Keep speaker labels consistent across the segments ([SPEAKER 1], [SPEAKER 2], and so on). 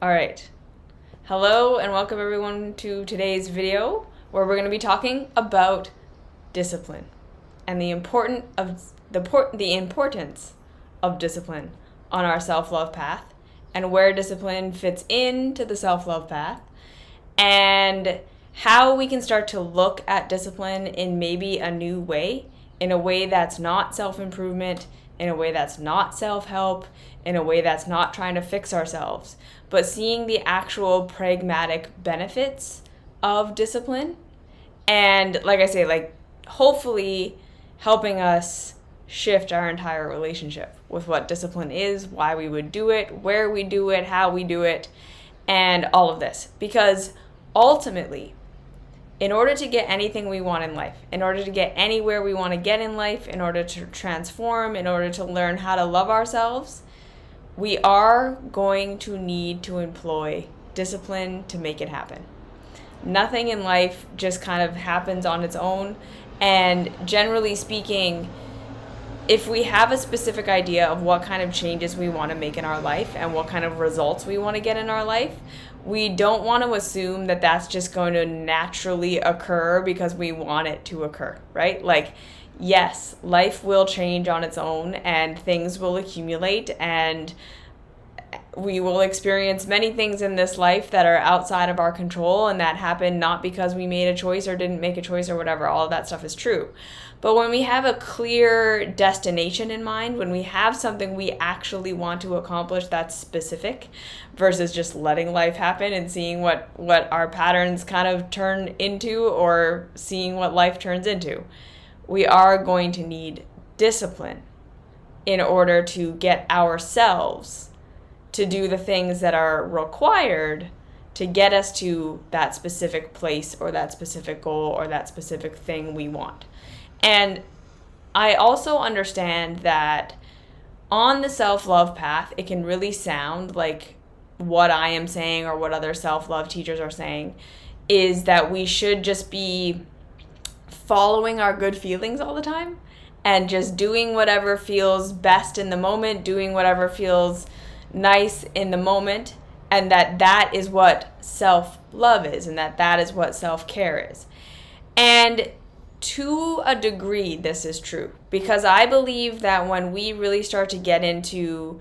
[SPEAKER 1] All right. Hello and welcome everyone to today's video where we're going to be talking about discipline and the importance of discipline on our self-love path and where discipline fits into the self-love path and how we can start to look at discipline in maybe a new way, in a way that's not self-improvement, in a way that's not self-help, in a way that's not trying to fix ourselves, but seeing the actual pragmatic benefits of discipline. And like I say, hopefully helping us shift our entire relationship with what discipline is, why we would do it, where we do it, how we do it, and all of this. Because ultimately, in order to get anything we want in life, in order to get anywhere we want to get in life, in order to transform, in order to learn how to love ourselves, we are going to need to employ discipline to make it happen. Nothing in life just kind of happens on its own. And generally speaking, if we have a specific idea of what kind of changes we want to make in our life and what kind of results we want to get in our life, we don't want to assume that that's just going to naturally occur because we want it to occur, right? Yes, life will change on its own and things will accumulate and we will experience many things in this life that are outside of our control and that happen not because we made a choice or didn't make a choice or whatever. All of that stuff is true. But when we have a clear destination in mind, when we have something we actually want to accomplish that's specific versus just letting life happen and seeing what our patterns kind of turn into or seeing what life turns into, we are going to need discipline in order to get ourselves to do the things that are required to get us to that specific place or that specific goal or that specific thing we want. And I also understand that on the self-love path, it can really sound like what I am saying or what other self-love teachers are saying is that we should just be following our good feelings all the time and just doing whatever feels best in the moment, doing whatever feels nice in the moment, and that is what self-love is and that is what self-care is. And to a degree, this is true because I believe that when we really start to get into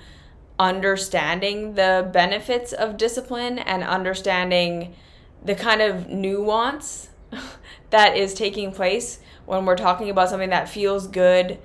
[SPEAKER 1] understanding the benefits of discipline and understanding the kind of nuance that is taking place when we're talking about something that feels good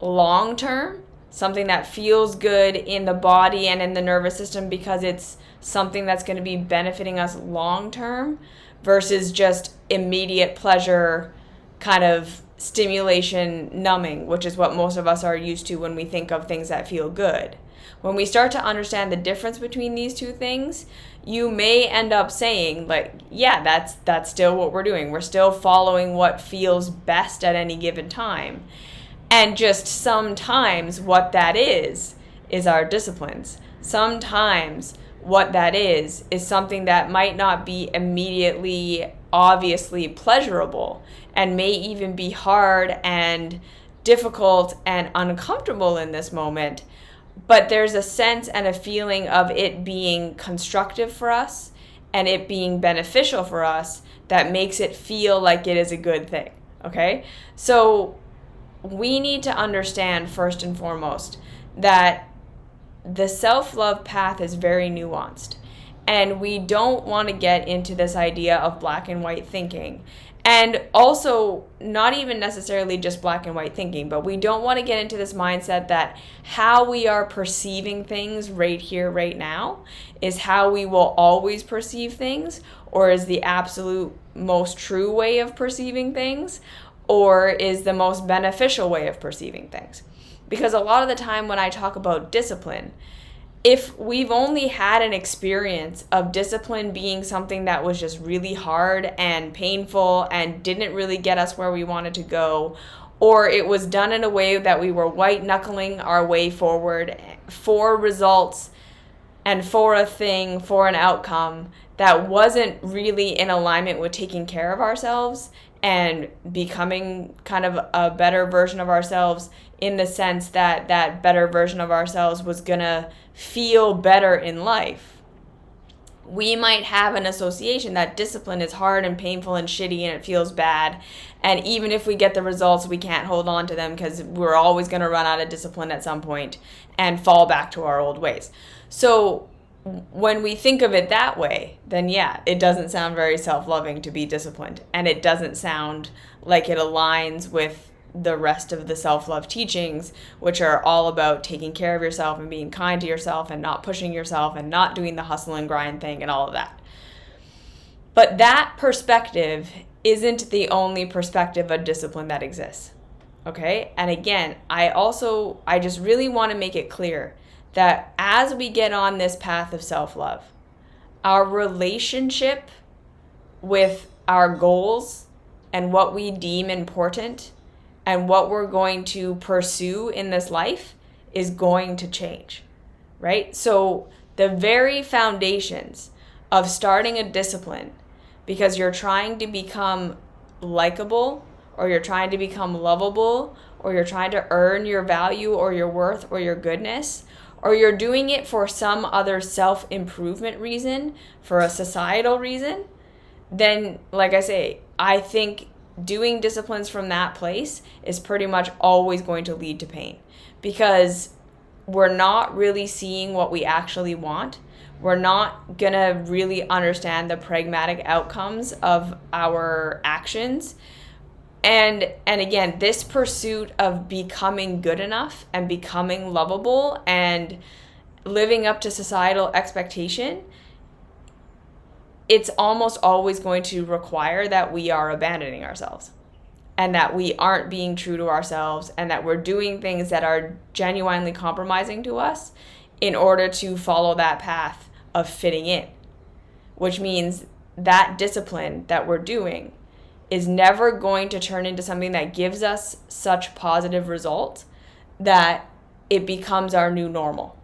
[SPEAKER 1] long term, something that feels good in the body and in the nervous system because it's something that's going to be benefiting us long term versus just immediate pleasure kind of stimulation numbing, which is what most of us are used to when we think of things that feel good. When we start to understand the difference between these two things, you may end up saying, yeah, that's still what we're doing. We're still following what feels best at any given time. And just sometimes what that is our disciplines. Sometimes what that is something that might not be immediately, obviously pleasurable and may even be hard and difficult and uncomfortable in this moment. But there's a sense and a feeling of it being constructive for us and it being beneficial for us that makes it feel like it is a good thing. Okay? So we need to understand first and foremost that the self-love path is very nuanced, and we don't want to get into this idea of black and white thinking, and also not even necessarily just black and white thinking, but we don't want to get into this mindset that how we are perceiving things right here, right now, is how we will always perceive things, or is the absolute most true way of perceiving things, or is the most beneficial way of perceiving things. Because a lot of the time when I talk about discipline, if we've only had an experience of discipline being something that was just really hard and painful and didn't really get us where we wanted to go, or it was done in a way that we were white-knuckling our way forward for results and for a thing, for an outcome that wasn't really in alignment with taking care of ourselves and becoming kind of a better version of ourselves, in the sense that that better version of ourselves was going to feel better in life, we might have an association that discipline is hard and painful and shitty and it feels bad. And even if we get the results, we can't hold on to them because we're always going to run out of discipline at some point and fall back to our old ways. So when we think of it that way, then yeah, it doesn't sound very self-loving to be disciplined. And it doesn't sound like it aligns with the rest of the self-love teachings, which are all about taking care of yourself and being kind to yourself and not pushing yourself and not doing the hustle and grind thing and all of that. But that perspective isn't the only perspective of discipline that exists. Okay? And again, I just really want to make it clear that as we get on this path of self-love, our relationship with our goals and what we deem important and what we're going to pursue in this life is going to change, right? So the very foundations of starting a discipline because you're trying to become likable or you're trying to become lovable or you're trying to earn your value or your worth or your goodness, or you're doing it for some other self-improvement reason, for a societal reason, then, like I say, I think doing disciplines from that place is pretty much always going to lead to pain because we're not really seeing what we actually want. We're not going to really understand the pragmatic outcomes of our actions. And again, this pursuit of becoming good enough and becoming lovable and living up to societal expectation, it's almost always going to require that we are abandoning ourselves and that we aren't being true to ourselves and that we're doing things that are genuinely compromising to us in order to follow that path of fitting in, which means that discipline that we're doing is never going to turn into something that gives us such positive results that it becomes our new normal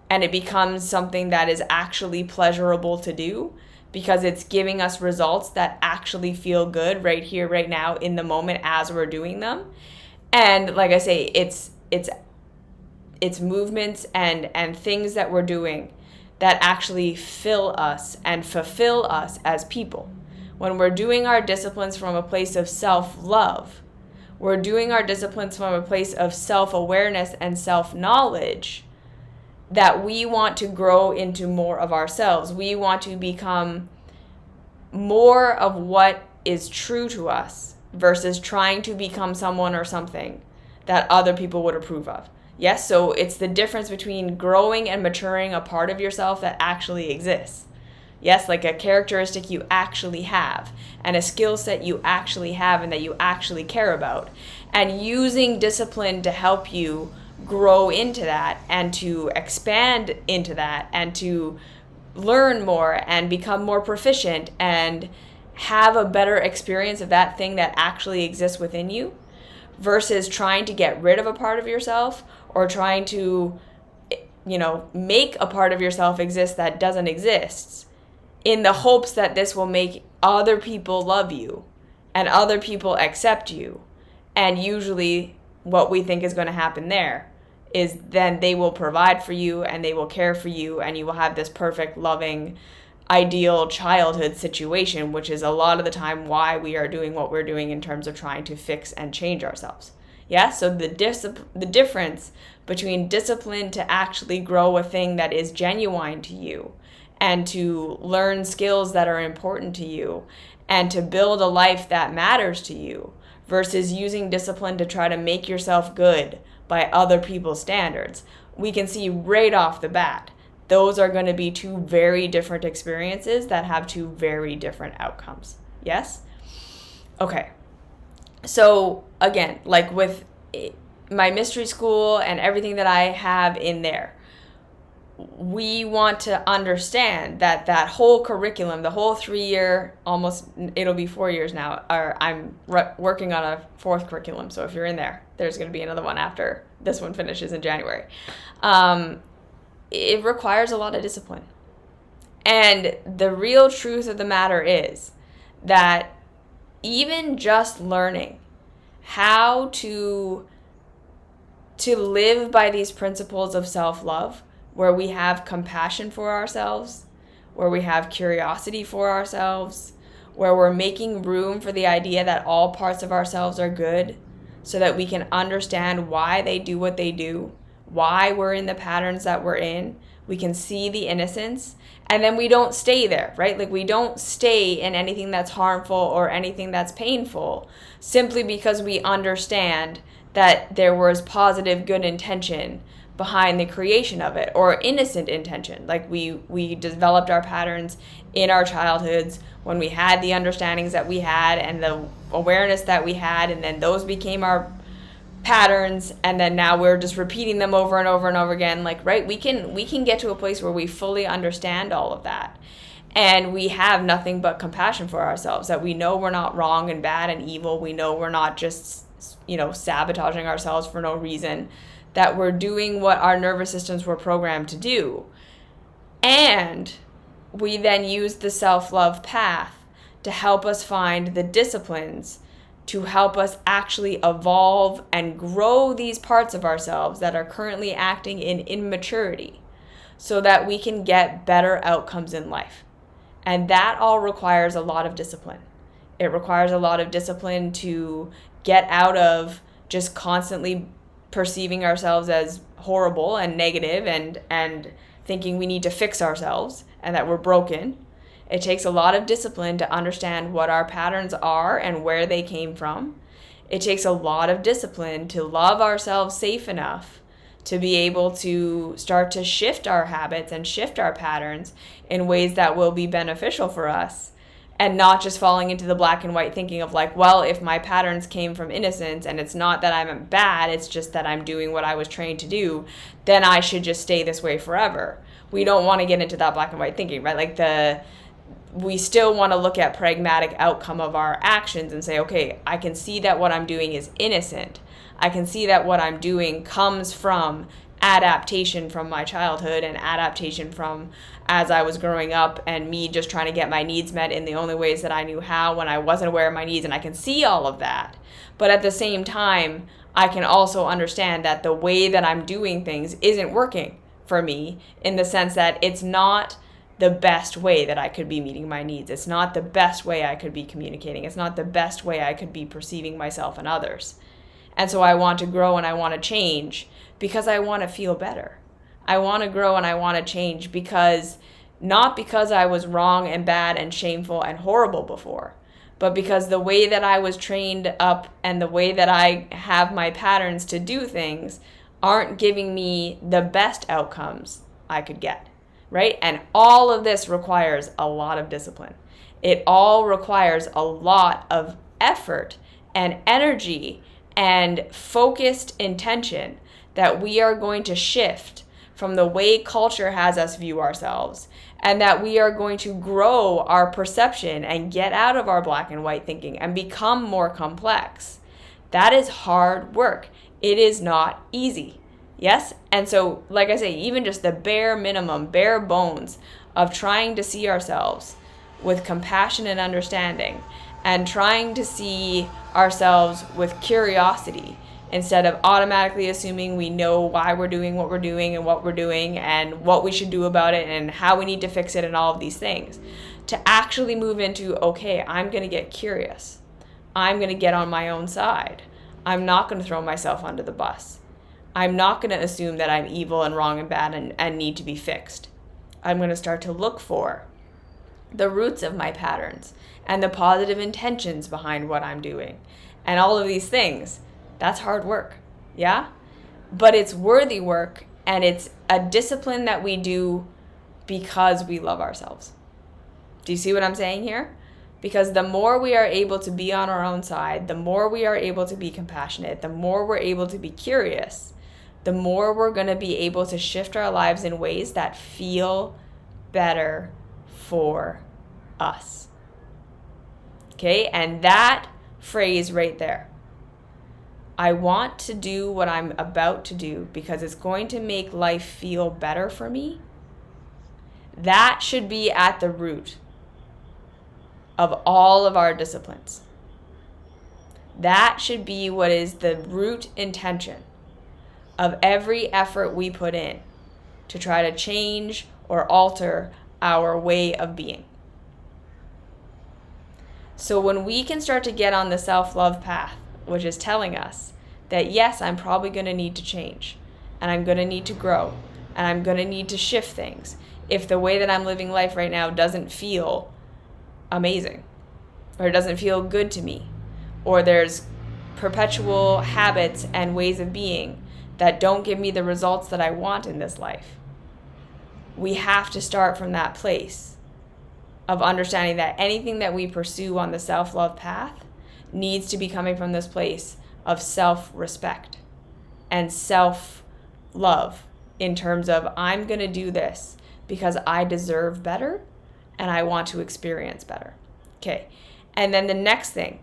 [SPEAKER 1] and it becomes something that is actually pleasurable to do because it's giving us results that actually feel good right here, right now, in the moment as we're doing them. And like I say, it's movements and things that we're doing that actually fill us and fulfill us as people. When we're doing our disciplines from a place of self-love, we're doing our disciplines from a place of self-awareness and self-knowledge that we want to grow into more of ourselves. We want to become more of what is true to us versus trying to become someone or something that other people would approve of. Yes, so it's the difference between growing and maturing a part of yourself that actually exists. Yes, like a characteristic you actually have and a skill set you actually have and that you actually care about. And using discipline to help you grow into that and to expand into that and to learn more and become more proficient and have a better experience of that thing that actually exists within you versus trying to get rid of a part of yourself or trying to, make a part of yourself exist that doesn't exist in the hopes that this will make other people love you and other people accept you. And usually what we think is going to happen there is then they will provide for you and they will care for you and you will have this perfect, loving, ideal childhood situation, which is a lot of the time why we are doing what we're doing in terms of trying to fix and change ourselves. Yeah, so the difference between discipline to actually grow a thing that is genuine to you and to learn skills that are important to you and to build a life that matters to you versus using discipline to try to make yourself good by other people's standards, we can see right off the bat, those are going to be two very different experiences that have two very different outcomes. Yes? Okay. So again, like with my mystery school and everything that I have in there, we want to understand that whole curriculum, the whole 3-year, almost, it'll be 4 years now, or I'm working on a 4th curriculum. So if you're in there, there's going to be another one after this one finishes in January. It requires a lot of discipline. And the real truth of the matter is that even just learning how to live by these principles of self-love, where we have compassion for ourselves, where we have curiosity for ourselves, where we're making room for the idea that all parts of ourselves are good so that we can understand why they do what they do, why we're in the patterns that we're in. We can see the innocence, and then we don't stay there, right? Like, we don't stay in anything that's harmful or anything that's painful simply because we understand that there was positive, good intention behind the creation of it, or innocent intention. Like, we developed our patterns in our childhoods when we had the understandings that we had and the awareness that we had, and then those became our patterns, and then now we're just repeating them over and over and over again. Like, right, we can get to a place where we fully understand all of that, and we have nothing but compassion for ourselves, that we know we're not wrong and bad and evil. We know we're not just, sabotaging ourselves for no reason, that we're doing what our nervous systems were programmed to do. And we then use the self-love path to help us find the disciplines to help us actually evolve and grow these parts of ourselves that are currently acting in immaturity, so that we can get better outcomes in life. And that all requires a lot of discipline. It requires a lot of discipline to get out of just constantly perceiving ourselves as horrible and negative and thinking we need to fix ourselves and that we're broken. It takes a lot of discipline to understand what our patterns are and where they came from. It takes a lot of discipline to love ourselves safe enough to be able to start to shift our habits and shift our patterns in ways that will be beneficial for us, and not just falling into the black and white thinking of like, well, if my patterns came from innocence and it's not that I'm bad, it's just that I'm doing what I was trained to do, then I should just stay this way forever. We don't want to get into that black and white thinking, right? Like, we still want to look at pragmatic outcome of our actions and say, okay, I can see that what I'm doing is innocent. I can see that what I'm doing comes from adaptation from my childhood and adaptation from as I was growing up, and me just trying to get my needs met in the only ways that I knew how when I wasn't aware of my needs. And I can see all of that. But at the same time, I can also understand that the way that I'm doing things isn't working for me, in the sense that it's not the best way that I could be meeting my needs. It's not the best way I could be communicating. It's not the best way I could be perceiving myself and others. And so I want to grow and I want to change because I want to feel better. I want to grow and I want to change not because I was wrong and bad and shameful and horrible before, but because the way that I was trained up and the way that I have my patterns to do things aren't giving me the best outcomes I could get. Right? And all of this requires a lot of discipline. It all requires a lot of effort and energy and focused intention that we are going to shift from the way culture has us view ourselves, and that we are going to grow our perception and get out of our black and white thinking and become more complex. That is hard work. It is not easy. Yes? And so, like I say, even just the bare minimum, bare bones of trying to see ourselves with compassion and understanding, and trying to see ourselves with curiosity instead of automatically assuming we know why we're doing what we're doing and what we're doing and what we should do about it and how we need to fix it and all of these things. To actually move into, okay, I'm going to get curious. I'm going to get on my own side. I'm not going to throw myself under the bus. I'm not going to assume that I'm evil and wrong and bad and need to be fixed. I'm going to start to look for the roots of my patterns and the positive intentions behind what I'm doing and all of these things. That's hard work, yeah? But it's worthy work, and it's a discipline that we do because we love ourselves. Do you see what I'm saying here? Because the more we are able to be on our own side, the more we are able to be compassionate, the more we're able to be curious, the more we're going to be able to shift our lives in ways that feel better for us. Okay? And that phrase right there, I want to do what I'm about to do because it's going to make life feel better for me, that should be at the root of all of our disciplines. That should be what is the root intention of every effort we put in to try to change or alter our way of being. So when we can start to get on the self-love path, which is telling us that yes, I'm probably going to need to change, and I'm going to need to grow, and I'm going to need to shift things if the way that I'm living life right now doesn't feel amazing, or it doesn't feel good to me, or there's perpetual habits and ways of being that don't give me the results that I want in this life. We have to start from that place of understanding that anything that we pursue on the self-love path needs to be coming from this place of self-respect and self-love, in terms of I'm going to do this because I deserve better and I want to experience better. Okay. And then the next thing,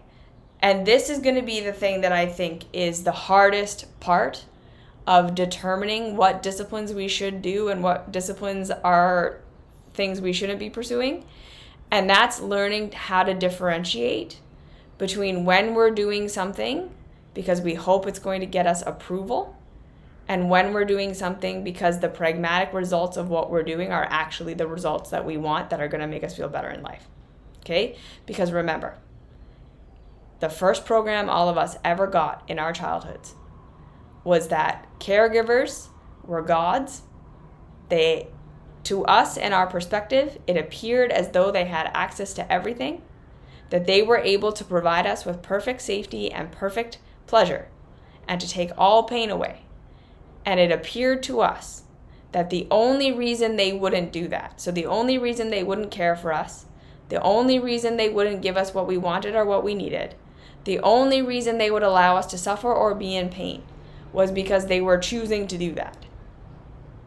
[SPEAKER 1] and this is going to be the thing that I think is the hardest part of determining what disciplines we should do and what disciplines are things we shouldn't be pursuing. And that's learning how to differentiate between when we're doing something because we hope it's going to get us approval, and when we're doing something because the pragmatic results of what we're doing are actually the results that we want, that are going to make us feel better in life. Okay? Because remember, the first program all of us ever got in our childhoods was that caregivers were gods. To us, in our perspective, it appeared as though they had access to everything, that they were able to provide us with perfect safety and perfect pleasure, and to take all pain away. And it appeared to us that the only reason they wouldn't do that, so the only reason they wouldn't care for us, the only reason they wouldn't give us what we wanted or what we needed, the only reason they would allow us to suffer or be in pain was because they were choosing to do that.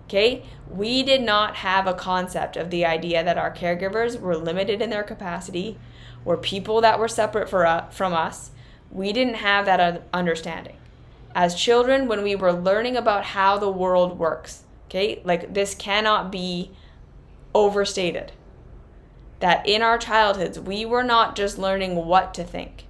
[SPEAKER 1] Okay? We did not have a concept of the idea that our caregivers were limited in their capacity, were people that were separate from us. We didn't have that understanding. As children, when we were learning about how the world works, okay, like this cannot be overstated, that in our childhoods, we were not just learning what to think.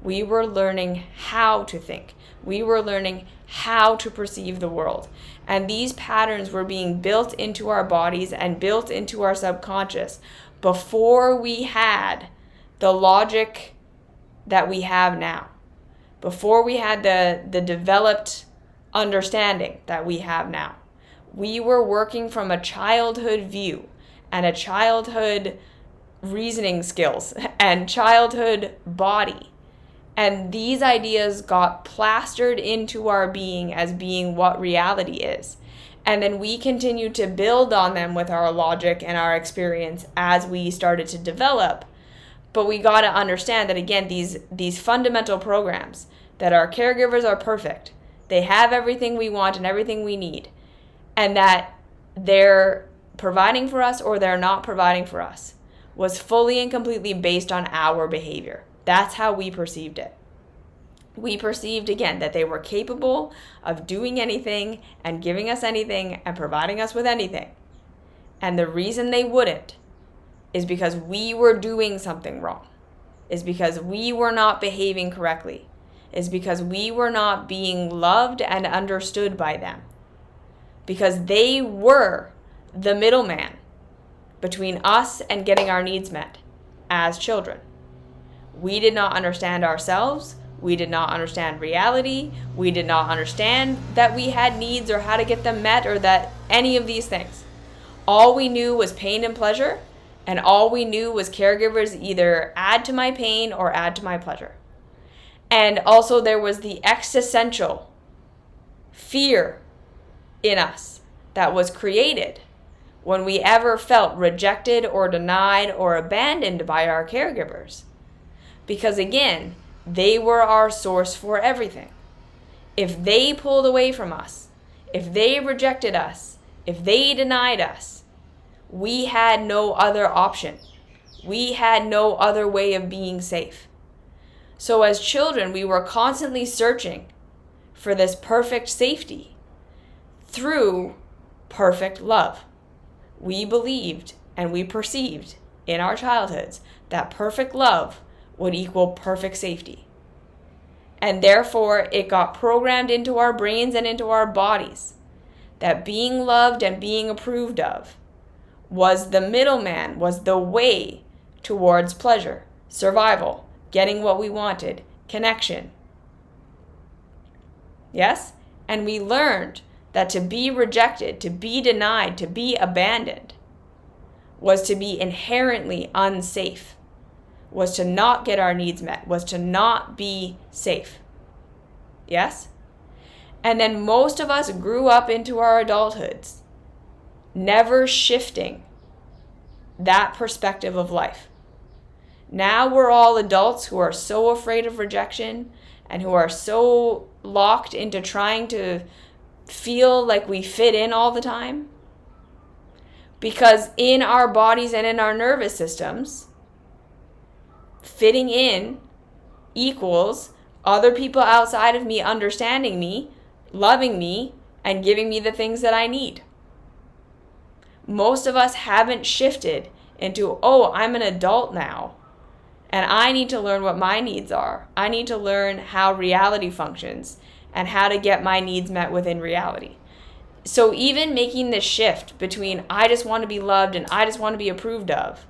[SPEAKER 1] We were learning how to think. We were learning how to perceive the world. And these patterns were being built into our bodies and built into our subconscious before we had the logic that we have now, before we had the developed understanding that we have now. We were working from a childhood view and a childhood reasoning skills and childhood body. And these ideas got plastered into our being as being what reality is. And then we continued to build on them with our logic and our experience as we started to develop. But we got to understand that, again, these fundamental programs, that our caregivers are perfect. They have everything we want and everything we need. And that they're providing for us or they're not providing for us was fully and completely based on our behavior. That's how we perceived it. We perceived, again, that they were capable of doing anything and giving us anything and providing us with anything. And the reason they wouldn't is because we were doing something wrong, is because we were not behaving correctly, is because we were not being loved and understood by them, because they were the middleman between us and getting our needs met as children. We did not understand ourselves. We did not understand reality. We did not understand that we had needs or how to get them met or that any of these things. All we knew was pain and pleasure, and all we knew was caregivers either add to my pain or add to my pleasure. And also there was the existential fear in us that was created when we ever felt rejected or denied or abandoned by our caregivers. Because again, they were our source for everything. If they pulled away from us, if they rejected us, if they denied us, we had no other option. We had no other way of being safe. So as children, we were constantly searching for this perfect safety through perfect love. We believed and we perceived in our childhoods that perfect love would equal perfect safety. And therefore, it got programmed into our brains and into our bodies that being loved and being approved of was the middleman, was the way towards pleasure, survival, getting what we wanted, connection. Yes? And we learned that to be rejected, to be denied, to be abandoned was to be inherently unsafe, was to not get our needs met, was to not be safe. Yes? And then most of us grew up into our adulthoods, never shifting that perspective of life. Now we're all adults who are so afraid of rejection and who are so locked into trying to feel like we fit in all the time. Because in our bodies and in our nervous systems, fitting in equals other people outside of me understanding me, loving me, and giving me the things that I need. Most of us haven't shifted into, oh, I'm an adult now, and I need to learn what my needs are. I need to learn how reality functions and how to get my needs met within reality. So even making this shift between I just want to be loved and I just want to be approved of,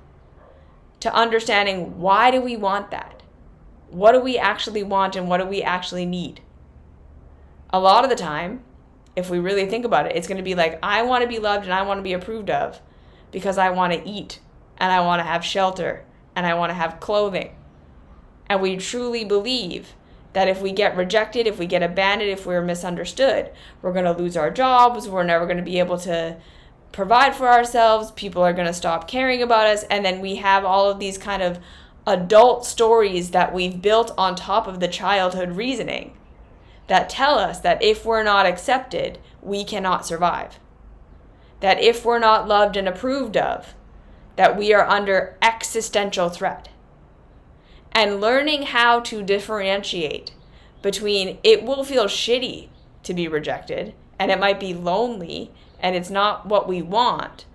[SPEAKER 1] to understanding why do we want that? What do we actually want and what do we actually need? A lot of the time, if we really think about it, it's going to be like, I want to be loved and I want to be approved of because I want to eat and I want to have shelter and I want to have clothing. And we truly believe that if we get rejected, if we get abandoned, if we're misunderstood, we're going to lose our jobs, we're never going to be able to provide for ourselves, people are going to stop caring about us, and then we have all of these kind of adult stories that we've built on top of the childhood reasoning that tell us that if we're not accepted, we cannot survive. That if we're not loved and approved of, that we are under existential threat. And learning how to differentiate between it will feel shitty to be rejected, and it might be lonely, and it's not what we want,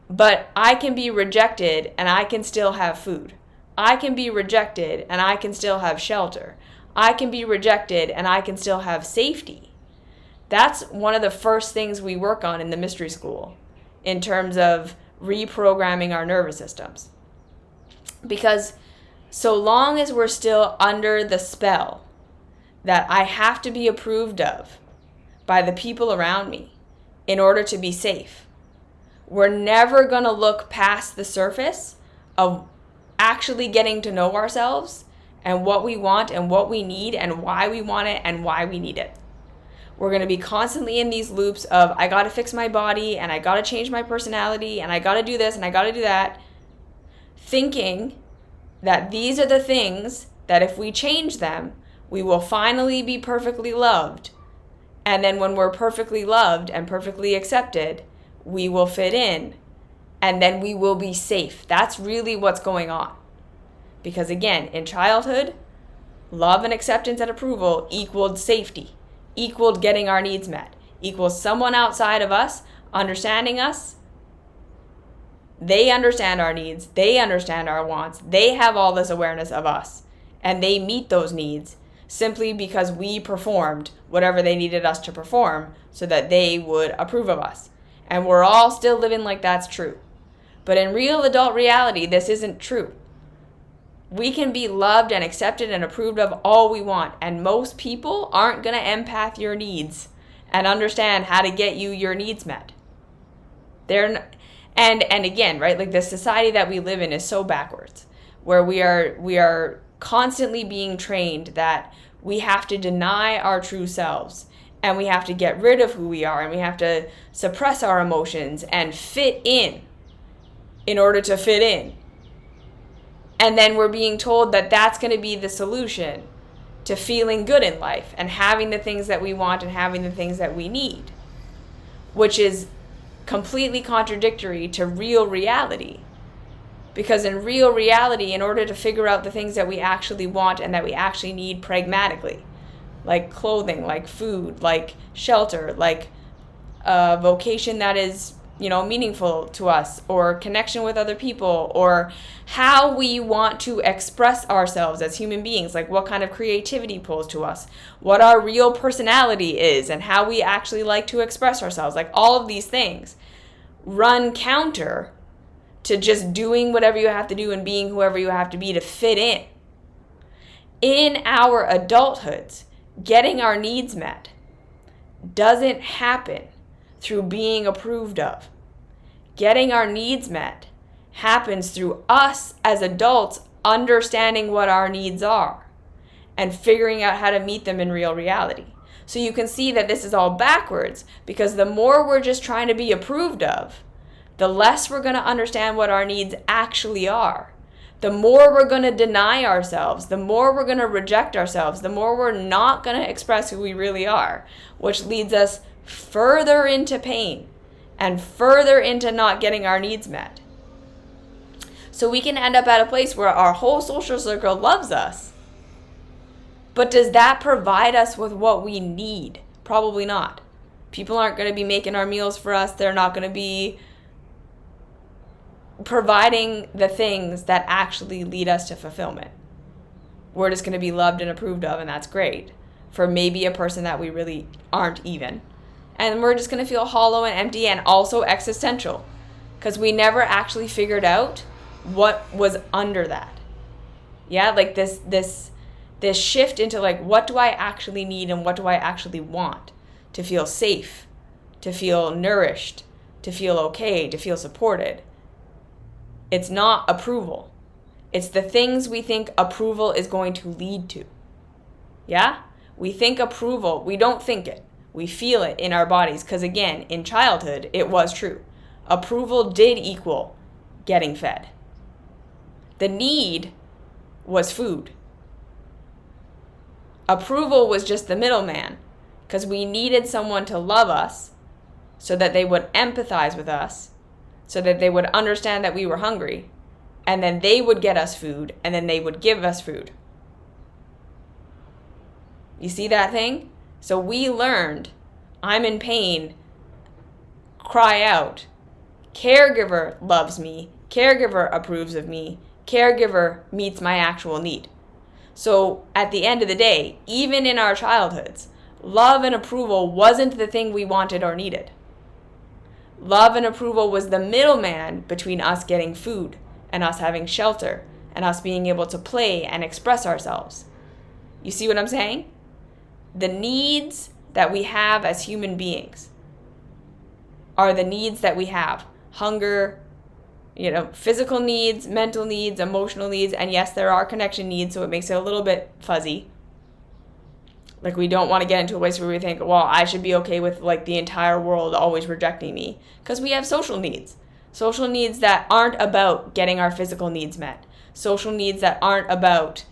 [SPEAKER 1] but I can be rejected and I can still have food. I can be rejected and I can still have shelter. I can be rejected and I can still have safety. That's one of the first things we work on in the mystery school in terms of reprogramming our nervous systems. Because so long as we're still under the spell that I have to be approved of by the people around me in order to be safe, we're never going to look past the surface of actually getting to know ourselves and what we want and what we need and why we want it and why we need it. We're going to be constantly in these loops of I got to fix my body and I got to change my personality and I got to do this and I got to do that, thinking that these are the things that if we change them, we will finally be perfectly loved. And then when we're perfectly loved and perfectly accepted, we will fit in and then we will be safe. That's really what's going on. Because again, in childhood, love and acceptance and approval equaled safety, equaled getting our needs met, equals someone outside of us understanding us. They understand our needs, they understand our wants, they have all this awareness of us, and they meet those needs simply because we performed whatever they needed us to perform so that they would approve of us. And we're all still living like that's true. But in real adult reality, this isn't true. We can be loved and accepted and approved of all we want, and most people aren't going to empath your needs and understand how to get you your needs met. And again, right, like the society that we live in is so backwards, where we are constantly being trained that we have to deny our true selves and we have to get rid of who we are and we have to suppress our emotions and fit in order to fit in. And then we're being told that that's going to be the solution to feeling good in life and having the things that we want and having the things that we need, which is completely contradictory to real reality. Because in real reality, in order to figure out the things that we actually want and that we actually need pragmatically, like clothing, like food, like shelter, like a vocation that is, meaningful to us, or connection with other people, or how we want to express ourselves as human beings, like what kind of creativity pulls to us, what our real personality is, and how we actually like to express ourselves. Like all of these things run counter to just doing whatever you have to do and being whoever you have to be to fit in. In our adulthoods, getting our needs met doesn't happen through being approved of. Getting our needs met happens through us as adults understanding what our needs are and figuring out how to meet them in real reality. So you can see that this is all backwards, because the more we're just trying to be approved of, the less we're going to understand what our needs actually are. The more we're going to deny ourselves, the more we're going to reject ourselves, the more we're not going to express who we really are, which leads us further into pain and further into not getting our needs met. So we can end up at a place where our whole social circle loves us. But does that provide us with what we need? Probably not. People aren't going to be making our meals for us. They're not going to be providing the things that actually lead us to fulfillment. We're just going to be loved and approved of, and that's great for maybe a person that we really aren't even. And we're just going to feel hollow and empty and also existential, because we never actually figured out what was under that. Yeah, like this shift into like, what do I actually need and what do I actually want to feel safe, to feel nourished, to feel okay, to feel supported. It's not approval. It's the things we think approval is going to lead to. Yeah? We think approval. We don't think it. We feel it in our bodies, because again, in childhood, it was true. Approval did equal getting fed. The need was food. Approval was just the middleman, because we needed someone to love us so that they would empathize with us, so that they would understand that we were hungry, and then they would get us food, and then they would give us food. You see that thing? So we learned, I'm in pain, cry out. Caregiver loves me. Caregiver approves of me. Caregiver meets my actual need. So at the end of the day, even in our childhoods, love and approval wasn't the thing we wanted or needed. Love and approval was the middleman between us getting food and us having shelter and us being able to play and express ourselves. You see what I'm saying? The needs that we have as human beings are the needs that we have. Hunger, physical needs, mental needs, emotional needs, and yes, there are connection needs, so it makes it a little bit fuzzy. Like, we don't want to get into a place where we think, well, I should be okay with like the entire world always rejecting me, because we have social needs that aren't about getting our physical needs met, social needs that aren't about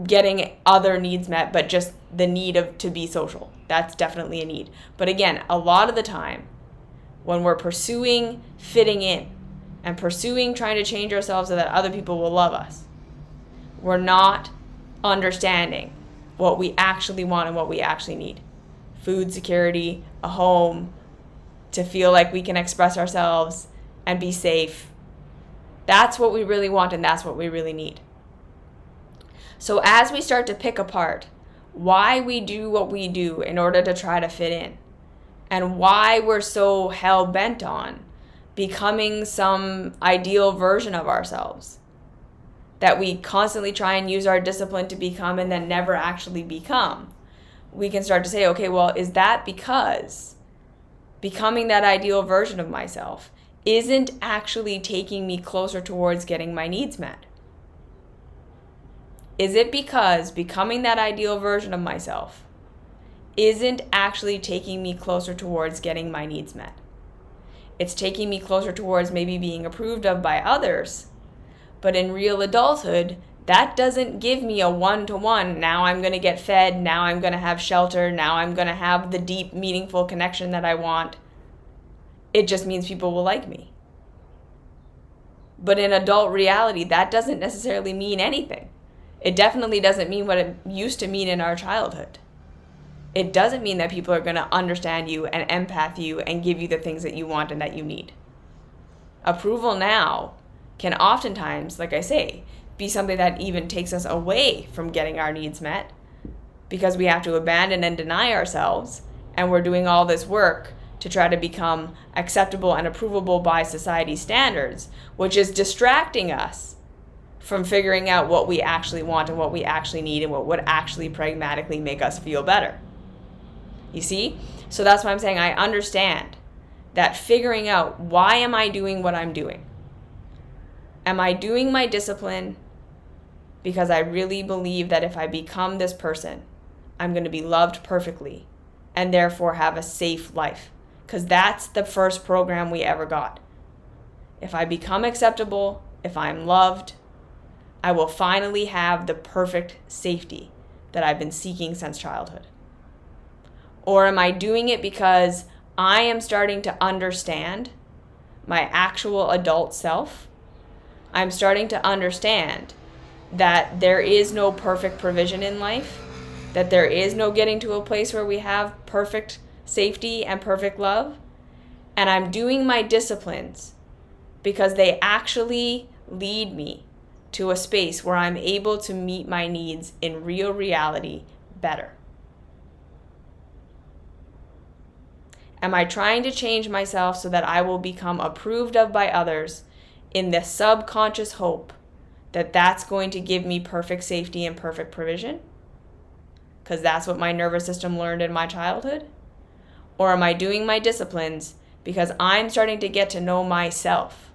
[SPEAKER 1] getting other needs met, but just the need to be social. That's definitely a need. But again, a lot of the time when we're pursuing fitting in and pursuing trying to change ourselves so that other people will love us, we're not understanding what we actually want and what we actually need. Food security, a home, to feel like we can express ourselves and be safe. That's what we really want, and that's what we really need. So as we start to pick apart why we do what we do in order to try to fit in, and why we're so hell-bent on becoming some ideal version of ourselves that we constantly try and use our discipline to become and then never actually become, we can start to say, okay, well, is that because becoming that ideal version of myself isn't actually taking me closer towards getting my needs met? Is it because becoming that ideal version of myself isn't actually taking me closer towards getting my needs met? It's taking me closer towards maybe being approved of by others. But in real adulthood, that doesn't give me a one-to-one. Now I'm going to get fed. Now I'm going to have shelter. Now I'm going to have the deep, meaningful connection that I want. It just means people will like me. But in adult reality, that doesn't necessarily mean anything. It definitely doesn't mean what it used to mean in our childhood. It doesn't mean that people are going to understand you and empath you and give you the things that you want and that you need. Approval now can oftentimes, like I say, be something that even takes us away from getting our needs met, because we have to abandon and deny ourselves, and we're doing all this work to try to become acceptable and approvable by society standards, which is distracting us from figuring out what we actually want and what we actually need and what would actually pragmatically make us feel better. You see? So that's why I'm saying I understand that figuring out, why am I doing what I'm doing? Am I doing my discipline because I really believe that if I become this person, I'm going to be loved perfectly and therefore have a safe life? Because that's the first program we ever got. If I become acceptable, if I'm loved, I will finally have the perfect safety that I've been seeking since childhood. Or am I doing it because I am starting to understand my actual adult self? I'm starting to understand that there is no perfect provision in life, that there is no getting to a place where we have perfect safety and perfect love. And I'm doing my disciplines because they actually lead me to a space where I'm able to meet my needs in real reality better. Am I trying to change myself so that I will become approved of by others in the subconscious hope that that's going to give me perfect safety and perfect provision? Because that's what my nervous system learned in my childhood? Or am I doing my disciplines because I'm starting to get to know myself?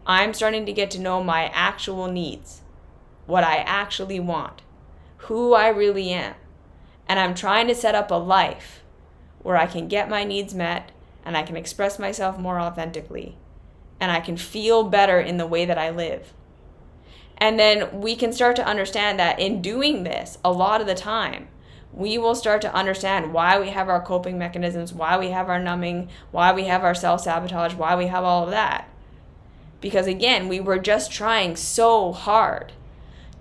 [SPEAKER 1] I'm starting to get to know my actual needs, what I actually want, who I really am. And I'm trying to set up a life where I can get my needs met and I can express myself more authentically and I can feel better in the way that I live. And then we can start to understand that in doing this, a lot of the time, we will start to understand why we have our coping mechanisms, why we have our numbing, why we have our self-sabotage, why we have all of that. Because again, we were just trying so hard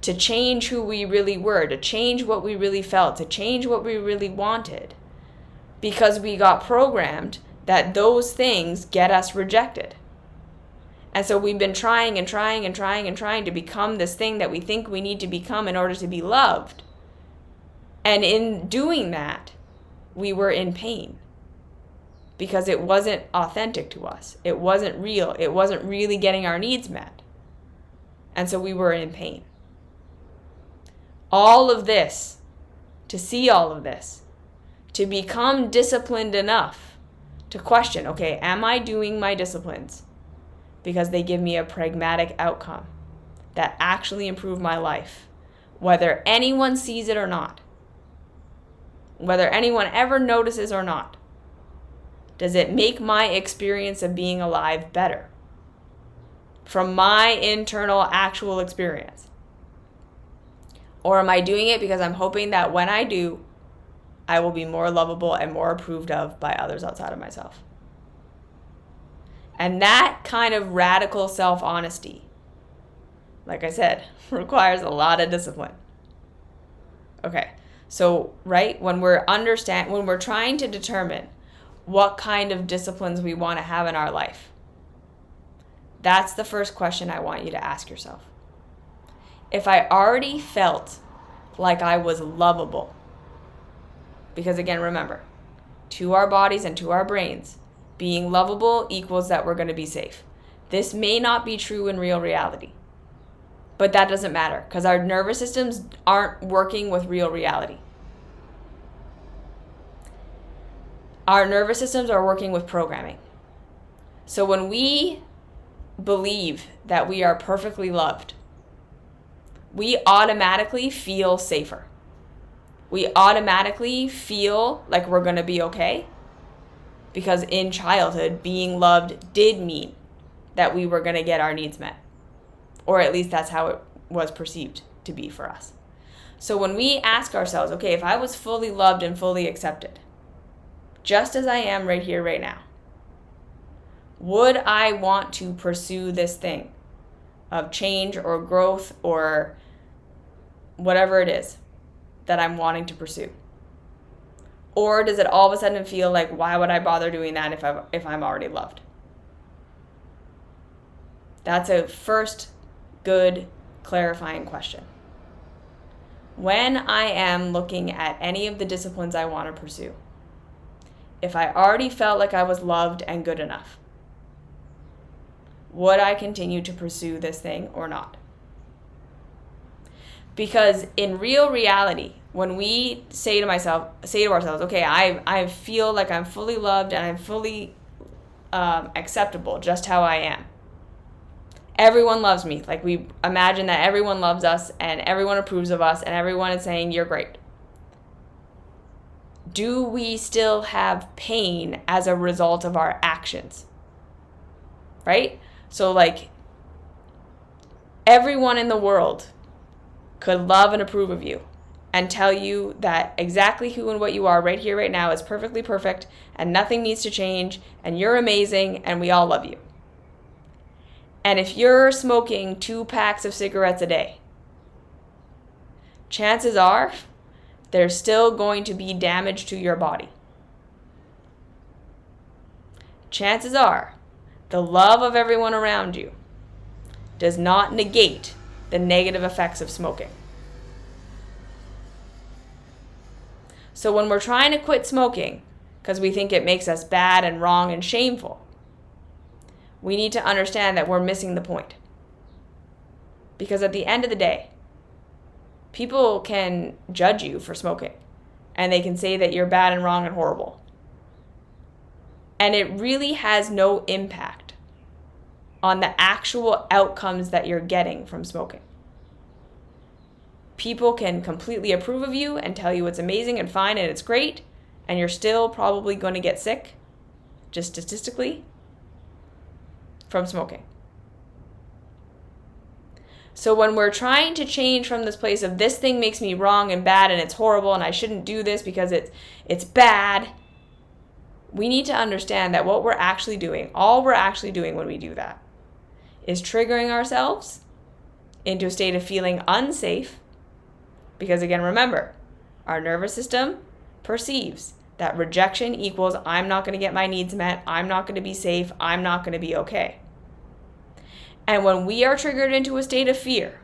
[SPEAKER 1] to change who we really were, to change what we really felt, to change what we really wanted. Because we got programmed that those things get us rejected. And so we've been trying and trying and trying and trying to become this thing that we think we need to become in order to be loved. And in doing that, we were in pain because it wasn't authentic to us. It wasn't real. It wasn't really getting our needs met. And so we were in pain. All of this, to see all of this, to become disciplined enough to question, okay, am I doing my disciplines because they give me a pragmatic outcome that actually improve my life, whether anyone sees it or not, whether anyone ever notices or not? Does it make my experience of being alive better from my internal actual experience? Or am I doing it because I'm hoping that when I do, I will be more lovable and more approved of by others outside of myself? And that kind of radical self-honesty, like I said, requires a lot of discipline. Okay, so right, when we're trying to determine what kind of disciplines we want to have in our life, that's the first question I want you to ask yourself. If I already felt like I was lovable, because again, remember, to our bodies and to our brains, being lovable equals that we're going to be safe. This may not be true in real reality, but that doesn't matter because our nervous systems aren't working with real reality. Our nervous systems are working with programming. So when we believe that we are perfectly loved, we automatically feel safer. We automatically feel like we're going to be okay because in childhood, being loved did mean that we were going to get our needs met. Or at least that's how it was perceived to be for us. So when we ask ourselves, okay, if I was fully loved and fully accepted, just as I am right here, right now, would I want to pursue this thing of change or growth or whatever it is that I'm wanting to pursue? Or does it all of a sudden feel like, why would I bother doing that if I'm already loved? That's a first good clarifying question. When I am looking at any of the disciplines I want to pursue, if I already felt like I was loved and good enough? Would I continue to pursue this thing or not? Because in real reality, when we say to ourselves, okay, I feel like I'm fully loved and I'm fully acceptable just how I am. Everyone loves me. Like, we imagine that everyone loves us and everyone approves of us and everyone is saying, you're great. Do we still have pain as a result of our actions? Right? So, like, everyone in the world could love and approve of you and tell you that exactly who and what you are right here, right now is perfectly perfect and nothing needs to change and you're amazing and we all love you. And if you're smoking 2 packs of cigarettes a day, chances are there's still going to be damage to your body. Chances are the love of everyone around you does not negate the negative effects of smoking. So when we're trying to quit smoking because we think it makes us bad and wrong and shameful, we need to understand that we're missing the point. Because at the end of the day, people can judge you for smoking and they can say that you're bad and wrong and horrible. And it really has no impact on the actual outcomes that you're getting from smoking. People can completely approve of you and tell you it's amazing and fine and it's great, and you're still probably going to get sick, just statistically, from smoking. So when we're trying to change from this place of this thing makes me wrong and bad and it's horrible and I shouldn't do this because it's bad, we need to understand that what we're actually doing, all we're actually doing when we do that, is triggering ourselves into a state of feeling unsafe. Because again, remember, our nervous system perceives that rejection equals I'm not going to get my needs met, I'm not going to be safe, I'm not going to be okay. And when we are triggered into a state of fear,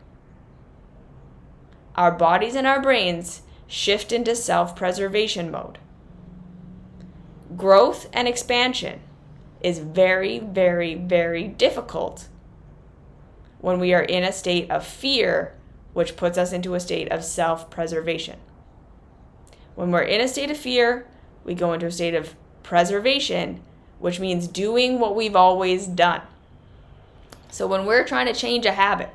[SPEAKER 1] our bodies and our brains shift into self-preservation mode. Growth and expansion is very, very, very difficult when we are in a state of fear, which puts us into a state of self-preservation. When we're in a state of fear, we go into a state of preservation, which means doing what we've always done. So when we're trying to change a habit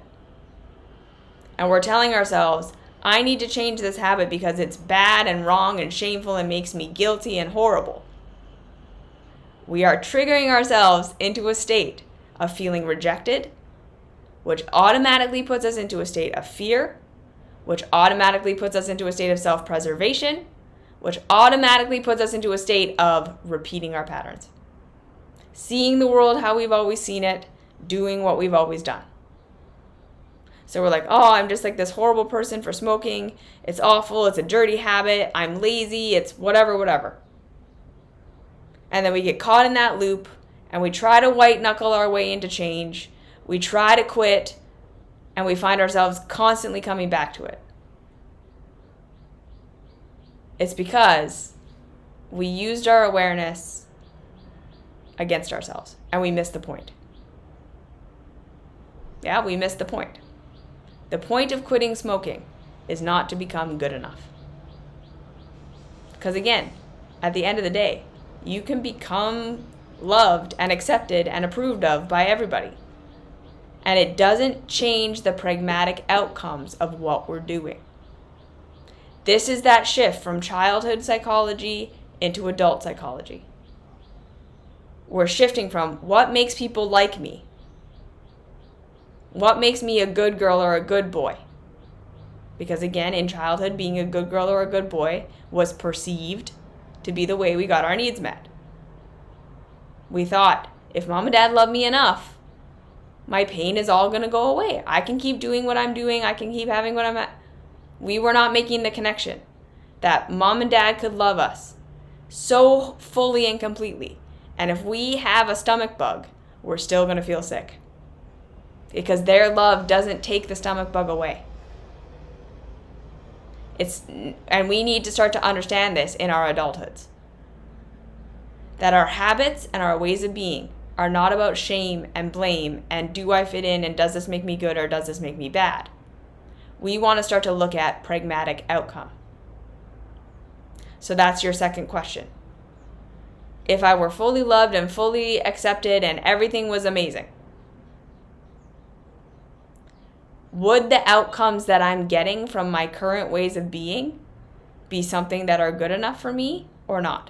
[SPEAKER 1] and we're telling ourselves, I need to change this habit because it's bad and wrong and shameful and makes me guilty and horrible, we are triggering ourselves into a state of feeling rejected, which automatically puts us into a state of fear, which automatically puts us into a state of self-preservation, which automatically puts us into a state of repeating our patterns. Seeing the world how we've always seen it, doing what we've always done. So we're like, oh, I'm just like this horrible person for smoking. It's awful. It's a dirty habit. I'm lazy. It's whatever. And then we get caught in that loop and we try to white knuckle our way into change. We try to quit and we find ourselves constantly coming back to it. It's because we used our awareness against ourselves and we missed the point. Yeah, we missed the point. The point of quitting smoking is not to become good enough. Because again, at the end of the day, you can become loved and accepted and approved of by everybody. And it doesn't change the pragmatic outcomes of what we're doing. This is that shift from childhood psychology into adult psychology. We're shifting from what makes people like me, what makes me a good girl or a good boy. Because again, in childhood, being a good girl or a good boy was perceived to be the way we got our needs met. We thought, if mom and dad love me enough, my pain is all going to go away. I can keep doing what I'm doing. I can keep having what I'm at. We were not making the connection that mom and dad could love us so fully and completely. And if we have a stomach bug, we're still going to feel sick. Because their love doesn't take the stomach bug away. And we need to start to understand this in our adulthoods. that our habits and our ways of being are not about shame and blame and do I fit in and does this make me good or does this make me bad. We want to start to look at pragmatic outcome. So that's your second question. If I were fully loved and fully accepted and everything was amazing, would the outcomes that I'm getting from my current ways of being be something that are good enough for me or not?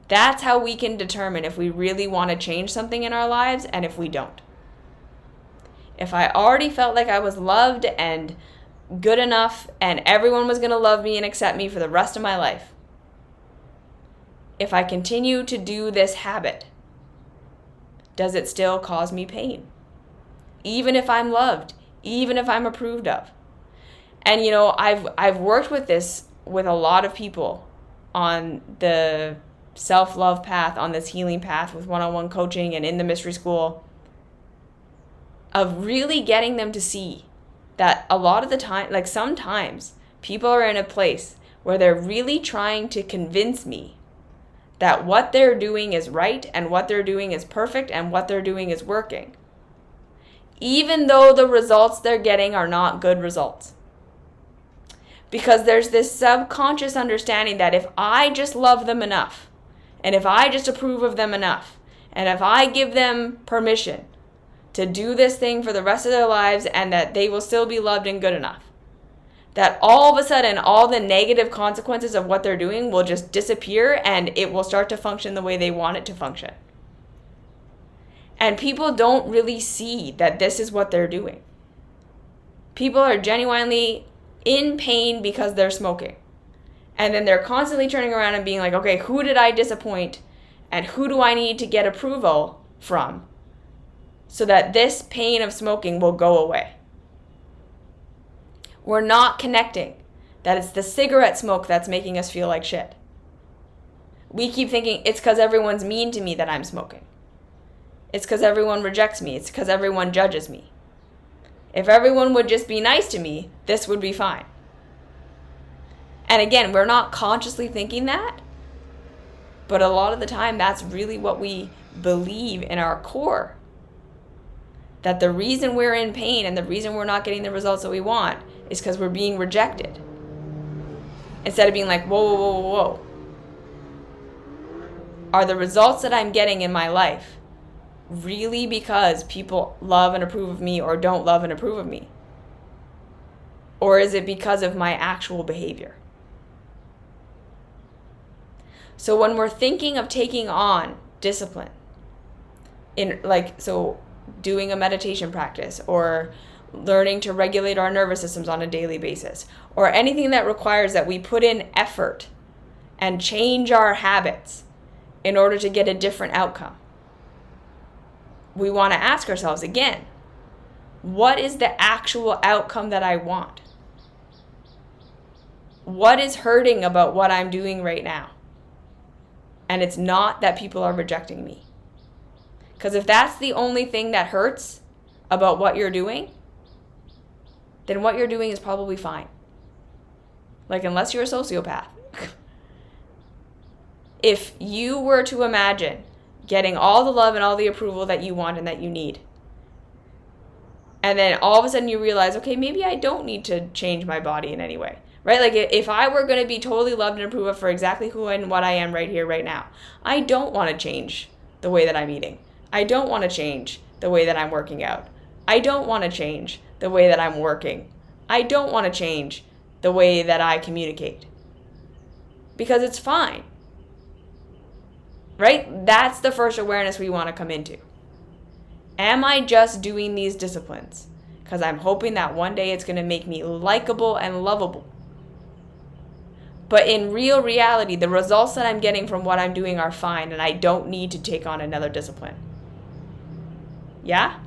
[SPEAKER 1] That's how we can determine if we really want to change something in our lives and if we don't. If I already felt like I was loved and good enough and everyone was going to love me and accept me for the rest of my life, if I continue to do this habit, does it still cause me pain? Even if I'm loved, even if I'm approved of. And I've worked with this with a lot of people on the self-love path, on this healing path with one-on-one coaching and in the mystery school, of really getting them to see that a lot of the time, like sometimes people are in a place where they're really trying to convince me that what they're doing is right and what they're doing is perfect and what they're doing is working, even though the results they're getting are not good results. Because there's this subconscious understanding that if I just love them enough, and if I just approve of them enough, and if I give them permission to do this thing for the rest of their lives and that they will still be loved and good enough, that all of a sudden all the negative consequences of what they're doing will just disappear and it will start to function the way they want it to function. And people don't really see that this is what they're doing. People are genuinely in pain because they're smoking. And then they're constantly turning around and being like, okay, who did I disappoint? And who do I need to get approval from so that this pain of smoking will go away? We're not connecting that it's the cigarette smoke that's making us feel like shit. We keep thinking it's because everyone's mean to me that I'm smoking. It's because everyone rejects me. It's because everyone judges me. If everyone would just be nice to me, this would be fine. And again, we're not consciously thinking that, but a lot of the time that's really what we believe in our core. That the reason we're in pain and the reason we're not getting the results that we want is because we're being rejected. Instead of being like, whoa, whoa, whoa, whoa. Are the results that I'm getting in my life really because people love and approve of me or don't love and approve of me? Or is it because of my actual behavior? So when we're thinking of taking on discipline, doing a meditation practice or learning to regulate our nervous systems on a daily basis, or anything that requires that we put in effort and change our habits in order to get a different outcome, we want to ask ourselves again, what is the actual outcome that I want? What is hurting about what I'm doing right now? And it's not that people are rejecting me. Because if that's the only thing that hurts about what you're doing, then what you're doing is probably fine. Like, unless you're a sociopath. If you were to imagine getting all the love and all the approval that you want and that you need, and then all of a sudden you realize, okay, maybe I don't need to change my body in any way. Right? Like, if I were going to be totally loved and approved of for exactly who and what I am right here, right now, I don't want to change the way that I'm eating. I don't want to change the way that I'm working out. I don't want to change the way that I'm working. I don't want to change the way that I communicate. Because it's fine. Right? That's the first awareness we want to come into. Am I just doing these disciplines because I'm hoping that one day it's going to make me likable and lovable? But in real reality, the results that I'm getting from what I'm doing are fine, and I don't need to take on another discipline. Yeah?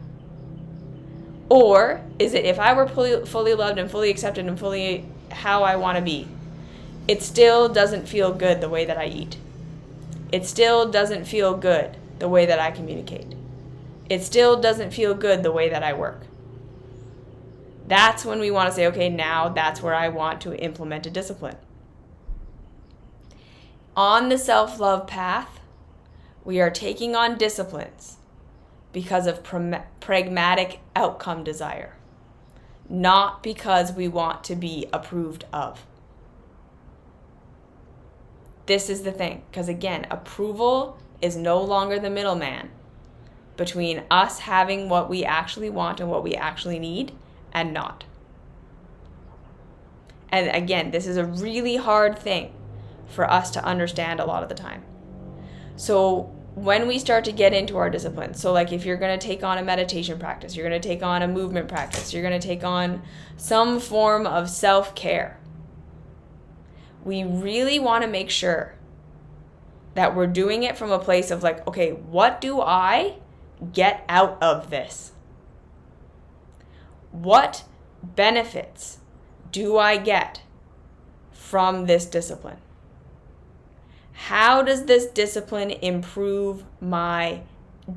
[SPEAKER 1] Or is it, if I were fully loved and fully accepted and fully how I want to be, it still doesn't feel good the way that I eat. It still doesn't feel good the way that I communicate. It still doesn't feel good the way that I work. That's when we want to say, okay, now that's where I want to implement a discipline. On the self-love path, we are taking on disciplines because of pragmatic outcome desire, not because we want to be approved of. This is the thing, because again, approval is no longer the middleman between us having what we actually want and what we actually need and not. And again, this is a really hard thing for us to understand a lot of the time. So when we start to get into our discipline, so like if you're going to take on a meditation practice, you're going to take on a movement practice, you're going to take on some form of self-care, we really want to make sure that we're doing it from a place of like, okay, what do I get out of this? What benefits do I get from this discipline? How does this discipline improve my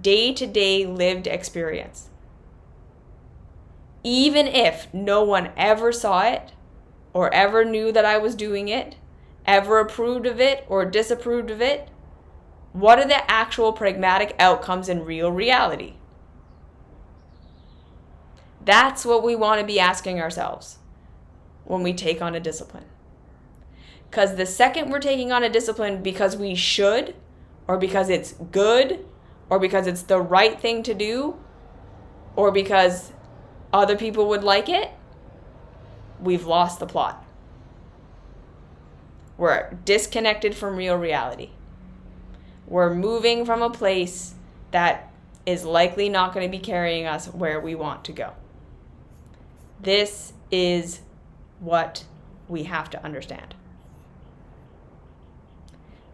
[SPEAKER 1] day-to-day lived experience? Even if no one ever saw it, or ever knew that I was doing it, ever approved of it or disapproved of it, what are the actual pragmatic outcomes in real reality? That's what we want to be asking ourselves when we take on a discipline. Because the second we're taking on a discipline because we should, or because it's good, or because it's the right thing to do, or because other people would like it, we've lost the plot. We're disconnected from real reality. We're moving from a place that is likely not going to be carrying us where we want to go. This is what we have to understand.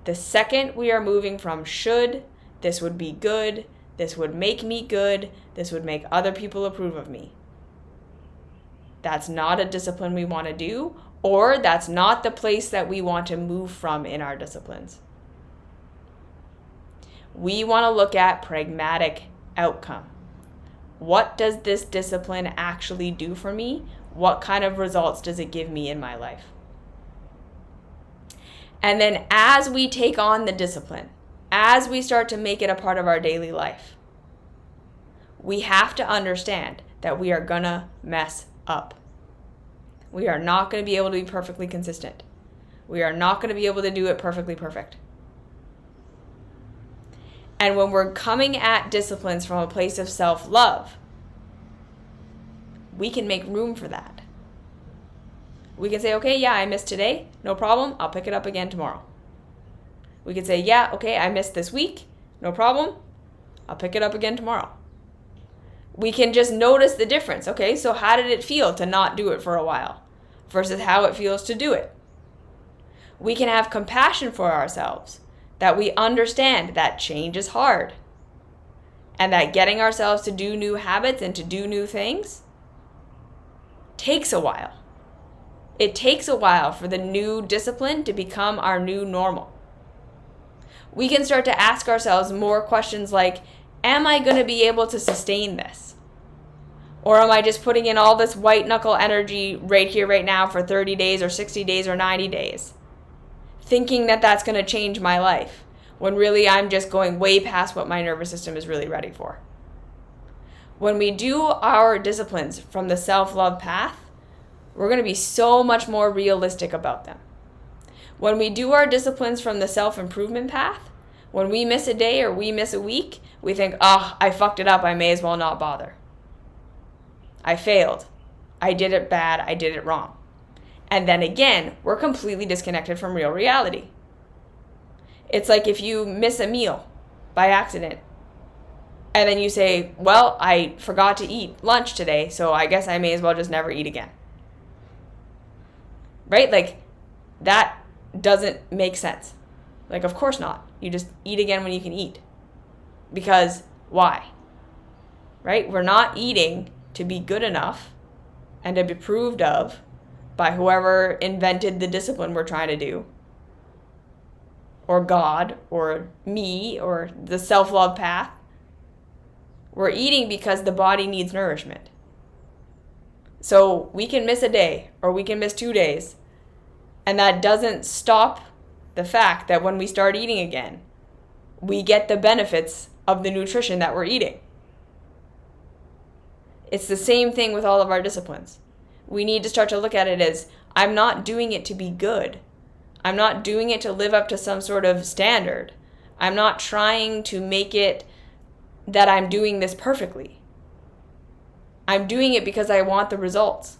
[SPEAKER 1] The second we are moving from should, this would be good, this would make me good, this would make other people approve of me. That's not a discipline we want to do, or that's not the place that we want to move from in our disciplines. We want to look at pragmatic outcome. What does this discipline actually do for me? What kind of results does it give me in my life? And then as we take on the discipline, as we start to make it a part of our daily life, we have to understand that we are gonna mess up. We are not going to be able to be perfectly consistent. We are not going to be able to do it perfectly perfect. And when we're coming at disciplines from a place of self-love, we can make room for that. We can say, okay, yeah, I missed today. No problem. I'll pick it up again tomorrow. We can say, yeah, okay, I missed this week. No problem. I'll pick it up again tomorrow. We can just notice the difference. Okay, so how did it feel to not do it for a while versus how it feels to do it? We can have compassion for ourselves, that we understand that change is hard and that getting ourselves to do new habits and to do new things takes a while. It takes a while for the new discipline to become our new normal. We can start to ask ourselves more questions like, am I going to be able to sustain this? Or am I just putting in all this white knuckle energy right here, right now for 30 days or 60 days or 90 days, thinking that that's going to change my life, when really I'm just going way past what my nervous system is really ready for? When we do our disciplines from the self-love path, we're going to be so much more realistic about them. When we do our disciplines from the self-improvement path, when we miss a day or we miss a week, we think, oh, I fucked it up, I may as well not bother. I failed. I did it bad, I did it wrong. And then again, we're completely disconnected from real reality. It's like if you miss a meal by accident, and then you say, well, I forgot to eat lunch today, so I guess I may as well just never eat again. Right? Like, that doesn't make sense. Like, of course not. You just eat again when you can eat. Because why? Right? We're not eating to be good enough and to be approved of by whoever invented the discipline we're trying to do, or God, or me, or the self-love path. We're eating because the body needs nourishment. So we can miss a day, or we can miss 2 days, and that doesn't stop the fact that when we start eating again, we get the benefits of the nutrition that we're eating. It's the same thing with all of our disciplines. We need to start to look at it as, I'm not doing it to be good. I'm not doing it to live up to some sort of standard. I'm not trying to make it that I'm doing this perfectly. I'm doing it because I want the results.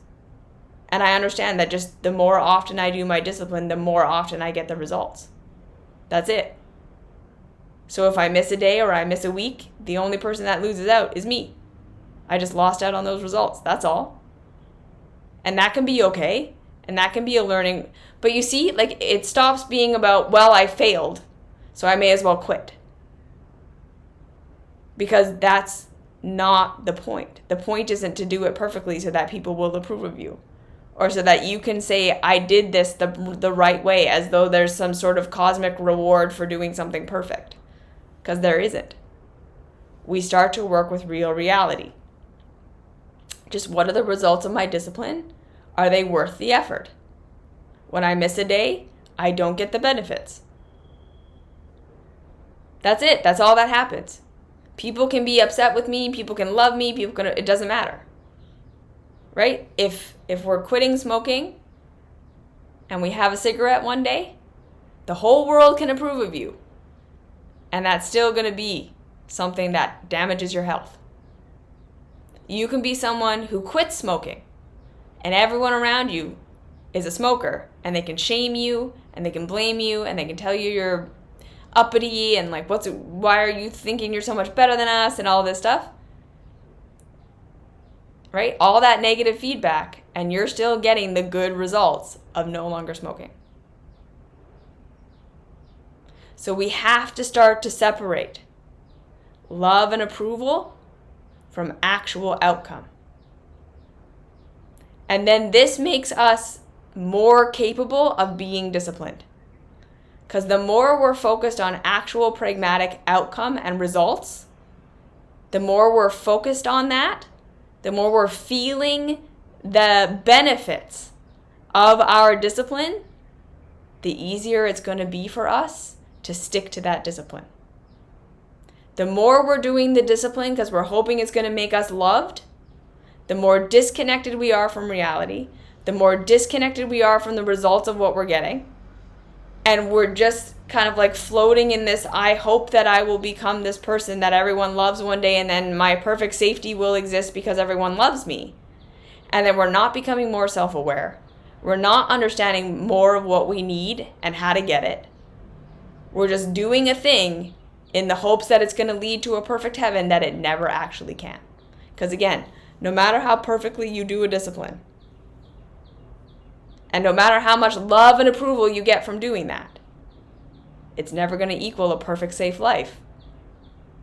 [SPEAKER 1] And I understand that just the more often I do my discipline, the more often I get the results. That's it. So if I miss a day or I miss a week, the only person that loses out is me. I just lost out on those results. That's all. And that can be okay. And that can be a learning. But you see, like, it stops being about, well, I failed, so I may as well quit. Because that's not the point. The point isn't to do it perfectly so that people will approve of you. Or so that you can say, I did this the right way, as though there's some sort of cosmic reward for doing something perfect. Because there isn't. We start to work with real reality. Just what are the results of my discipline? Are they worth the effort? When I miss a day, I don't get the benefits. That's it. That's all that happens. People can be upset with me. People can love me. It doesn't matter. Right? If we're quitting smoking and we have a cigarette one day, the whole world can approve of you. And that's still going to be something that damages your health. You can be someone who quits smoking and everyone around you is a smoker, and they can shame you and they can blame you and they can tell you you're uppity and like, why are you thinking you're so much better than us and all this stuff. Right? All that negative feedback, and you're still getting the good results of no longer smoking. So we have to start to separate love and approval from actual outcome. And then this makes us more capable of being disciplined. Because the more we're focused on actual pragmatic outcome and results, the more we're focused on that, the more we're feeling the benefits of our discipline, the easier it's going to be for us to stick to that discipline. The more we're doing the discipline because we're hoping it's going to make us loved, the more disconnected we are from reality, the more disconnected we are from the results of what we're getting. And we're just kind of like floating in this, I hope that I will become this person that everyone loves one day, and then my perfect safety will exist because everyone loves me. And then we're not becoming more self-aware. We're not understanding more of what we need and how to get it. We're just doing a thing in the hopes that it's going to lead to a perfect heaven that it never actually can. Because again, no matter how perfectly you do a discipline, and no matter how much love and approval you get from doing that, it's never going to equal a perfect, safe life.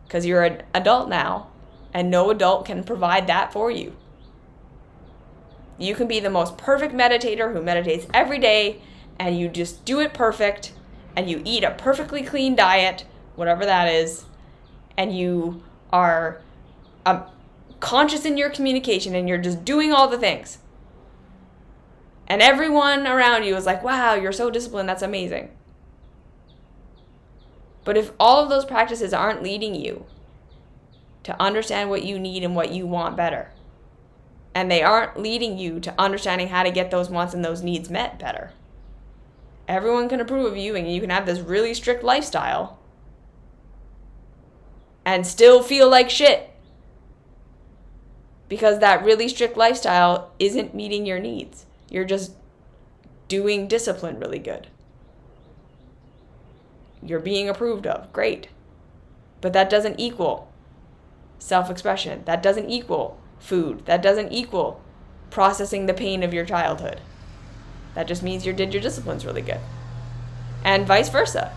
[SPEAKER 1] Because you're an adult now, and no adult can provide that for you. You can be the most perfect meditator who meditates every day, and you just do it perfect, and you eat a perfectly clean diet, whatever that is, and you are conscious in your communication, and you're just doing all the things. And everyone around you is like, wow, you're so disciplined, that's amazing. But if all of those practices aren't leading you to understand what you need and what you want better, and they aren't leading you to understanding how to get those wants and those needs met better, everyone can approve of you and you can have this really strict lifestyle and still feel like shit. Because that really strict lifestyle isn't meeting your needs. You're just doing discipline really good. You're being approved of. Great. But that doesn't equal self-expression. That doesn't equal food. That doesn't equal processing the pain of your childhood. That just means you did your disciplines really good. And vice versa.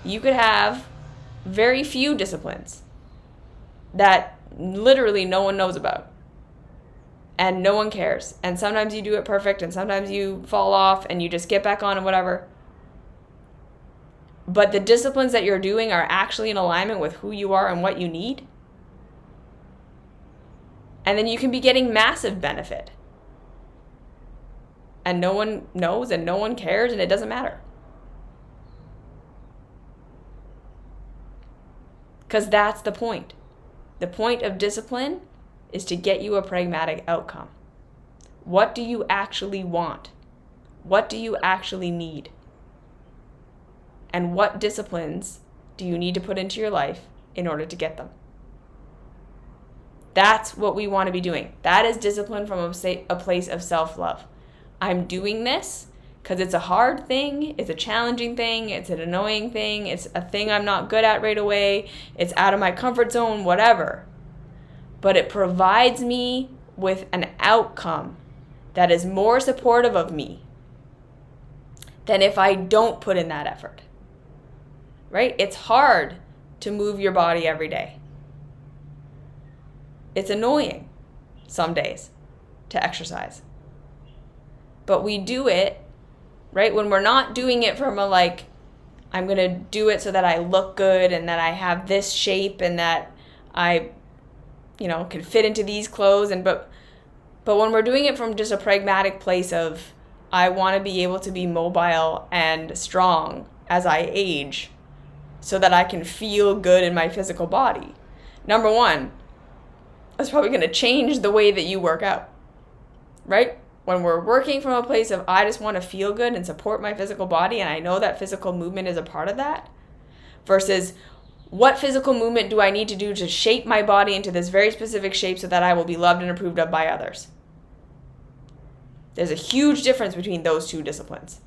[SPEAKER 1] You could have very few disciplines that literally no one knows about. And no one cares. And sometimes you do it perfect, and sometimes you fall off and you just get back on and whatever. But the disciplines that you're doing are actually in alignment with who you are and what you need. And then you can be getting massive benefit. And no one knows and no one cares and it doesn't matter. Because that's the point. The point of discipline is to get you a pragmatic outcome. What do you actually want? What do you actually need? And what disciplines do you need to put into your life in order to get them? That's what we want to be doing. That is discipline from a place of self-love. I'm doing this because it's a hard thing, it's a challenging thing, it's an annoying thing, it's a thing I'm not good at right away, it's out of my comfort zone, whatever. But it provides me with an outcome that is more supportive of me than if I don't put in that effort. Right? It's hard to move your body every day. It's annoying some days to exercise. But we do it, right? When we're not doing it from a like, I'm going to do it so that I look good and that I have this shape and that I, can fit into these clothes. But when we're doing it from just a pragmatic place of, I want to be able to be mobile and strong as I age so that I can feel good in my physical body. Number one, that's probably going to change the way that you work out, right? When we're working from a place of, I just want to feel good and support my physical body, and I know that physical movement is a part of that, versus what physical movement do I need to do to shape my body into this very specific shape so that I will be loved and approved of by others? There's a huge difference between those two disciplines.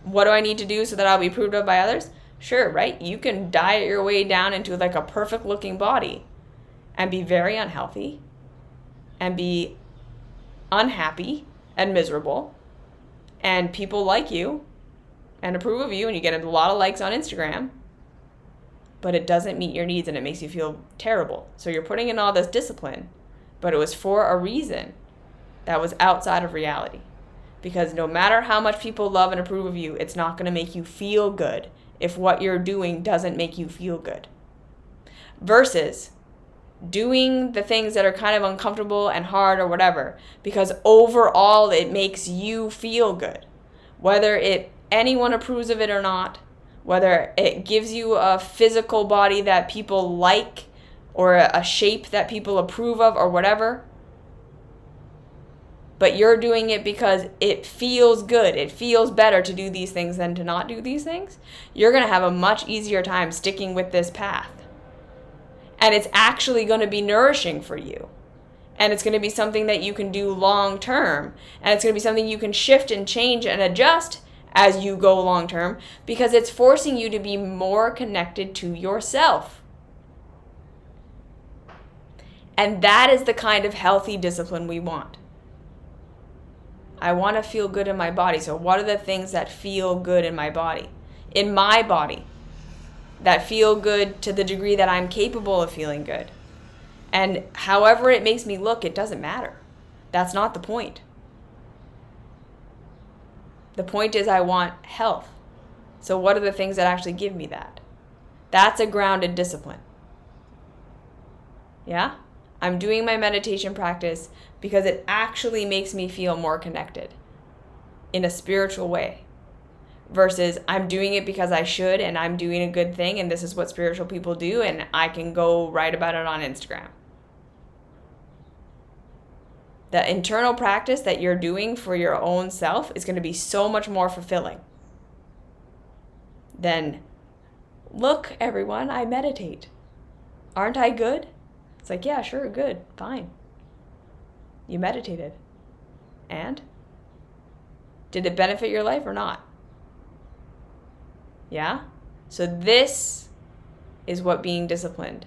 [SPEAKER 1] What do I need to do so that I'll be approved of by others? Sure, right? You can diet your way down into like a perfect looking body and be very unhealthy and be unhappy and miserable, and people like you and approve of you and you get a lot of likes on Instagram, but it doesn't meet your needs and it makes you feel terrible. So you're putting in all this discipline, but it was for a reason that was outside of reality. Because no matter how much people love and approve of you, it's not going to make you feel good if what you're doing doesn't make you feel good. Versus doing the things that are kind of uncomfortable and hard or whatever, because overall it makes you feel good. Whether anyone approves of it or not, whether it gives you a physical body that people like or a shape that people approve of or whatever, but you're doing it because it feels good. It feels better to do these things than to not do these things. You're going to have a much easier time sticking with this path. And it's actually going to be nourishing for you. And it's going to be something that you can do long term. And it's going to be something you can shift and change and adjust as you go long term, because it's forcing you to be more connected to yourself. And that is the kind of healthy discipline we want. I want to feel good in my body. So what are the things that feel good in my body? In my body. That feel good to the degree that I'm capable of feeling good. And however it makes me look, it doesn't matter. That's not the point. The point is I want health. So what are the things that actually give me that? That's a grounded discipline. Yeah? I'm doing my meditation practice because it actually makes me feel more connected in a spiritual way, versus I'm doing it because I should and I'm doing a good thing and this is what spiritual people do and I can go write about it on Instagram. The internal practice that you're doing for your own self is going to be so much more fulfilling than, look, everyone, I meditate. Aren't I good? It's like, yeah, sure, good, fine. You meditated. And? Did it benefit your life or not? Yeah? So this is what being disciplined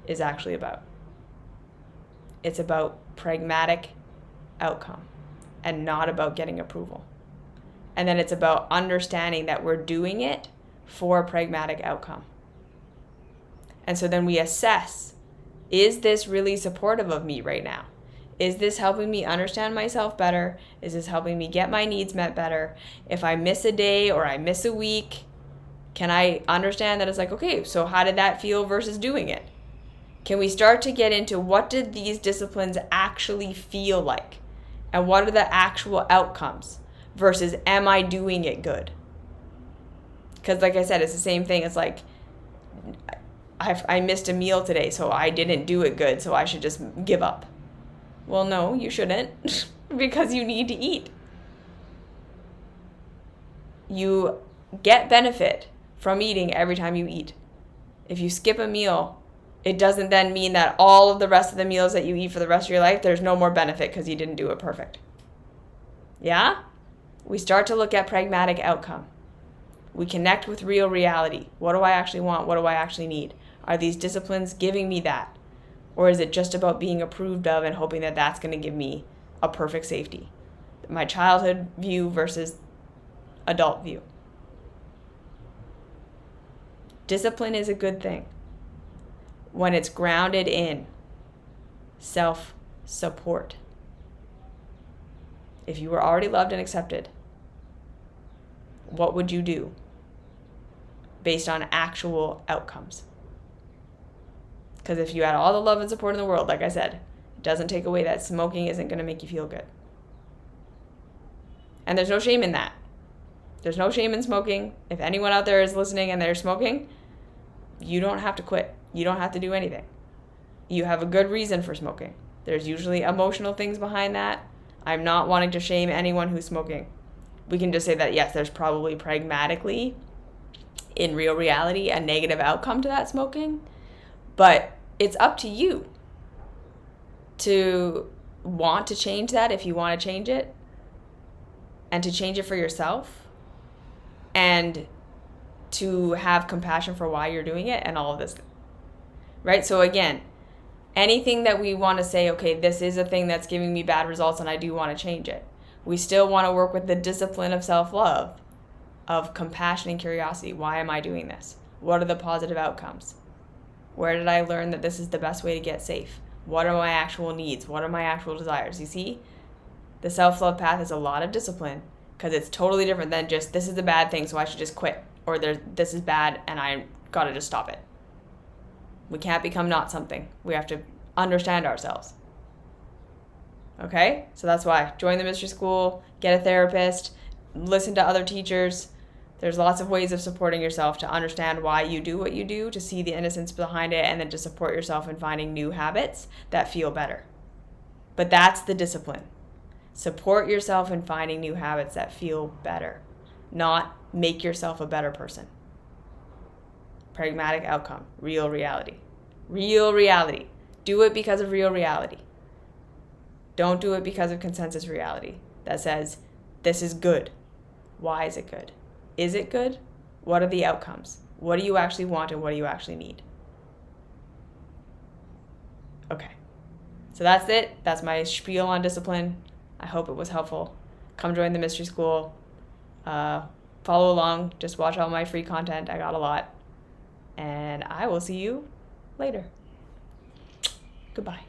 [SPEAKER 1] is actually about. It's about pragmatic outcome and not about getting approval. And then it's about understanding that we're doing it for a pragmatic outcome. And so then we assess, is this really supportive of me right now? Is this helping me understand myself better? Is this helping me get my needs met better? If I miss a day or I miss a week, can I understand that it's like, okay, so how did that feel versus doing it? Can we start to get into what did these disciplines actually feel like? And what are the actual outcomes versus am I doing it good? Because like I said, it's the same thing. It's like, I missed a meal today, so I didn't do it good, so I should just give up. Well, no, you shouldn't, because you need to eat. You get benefit from eating every time you eat. If you skip a meal, it doesn't then mean that all of the rest of the meals that you eat for the rest of your life, there's no more benefit because you didn't do it perfect. Yeah? We start to look at pragmatic outcome. We connect with real reality. What do I actually want? What do I actually need? Are these disciplines giving me that? Or is it just about being approved of and hoping that that's going to give me a perfect safety? My childhood view versus adult view. Discipline is a good thing when it's grounded in self-support. If you were already loved and accepted, what would you do based on actual outcomes? Because if you had all the love and support in the world, like I said, it doesn't take away that smoking isn't going to make you feel good. And there's no shame in that. There's no shame in smoking. If anyone out there is listening and they're smoking, you don't have to quit. You don't have to do anything. You have a good reason for smoking. There's usually emotional things behind that. I'm not wanting to shame anyone who's smoking. We can just say that, yes, there's probably pragmatically, in real reality, a negative outcome to that smoking. But it's up to you to want to change that if you want to change it, and to change it for yourself, and to have compassion for why you're doing it and all of this. Right? So again, anything that we want to say, okay, this is a thing that's giving me bad results and I do want to change it. We still want to work with the discipline of self-love, of compassion and curiosity. Why am I doing this? What are the positive outcomes? Where did I learn that this is the best way to get safe? What are my actual needs? What are my actual desires? You see, the self-love path is a lot of discipline because it's totally different than just, this is a bad thing, so I should just quit. Or this is bad and I got to just stop it. We can't become not something. We have to understand ourselves. Okay? So that's why. Join the mystery school, get a therapist, listen to other teachers. There's lots of ways of supporting yourself to understand why you do what you do, to see the innocence behind it, and then to support yourself in finding new habits that feel better. But that's the discipline. Support yourself in finding new habits that feel better, not make yourself a better person. Pragmatic outcome, real reality. Real reality. Do it because of real reality. Don't do it because of consensus reality that says, this is good. Why is it good? Is it good? What are the outcomes? What do you actually want and what do you actually need? Okay. So that's it. That's my spiel on discipline. I hope it was helpful. Come join the mystery school. Follow along. Just watch all my free content. I got a lot. And I will see you later. Goodbye.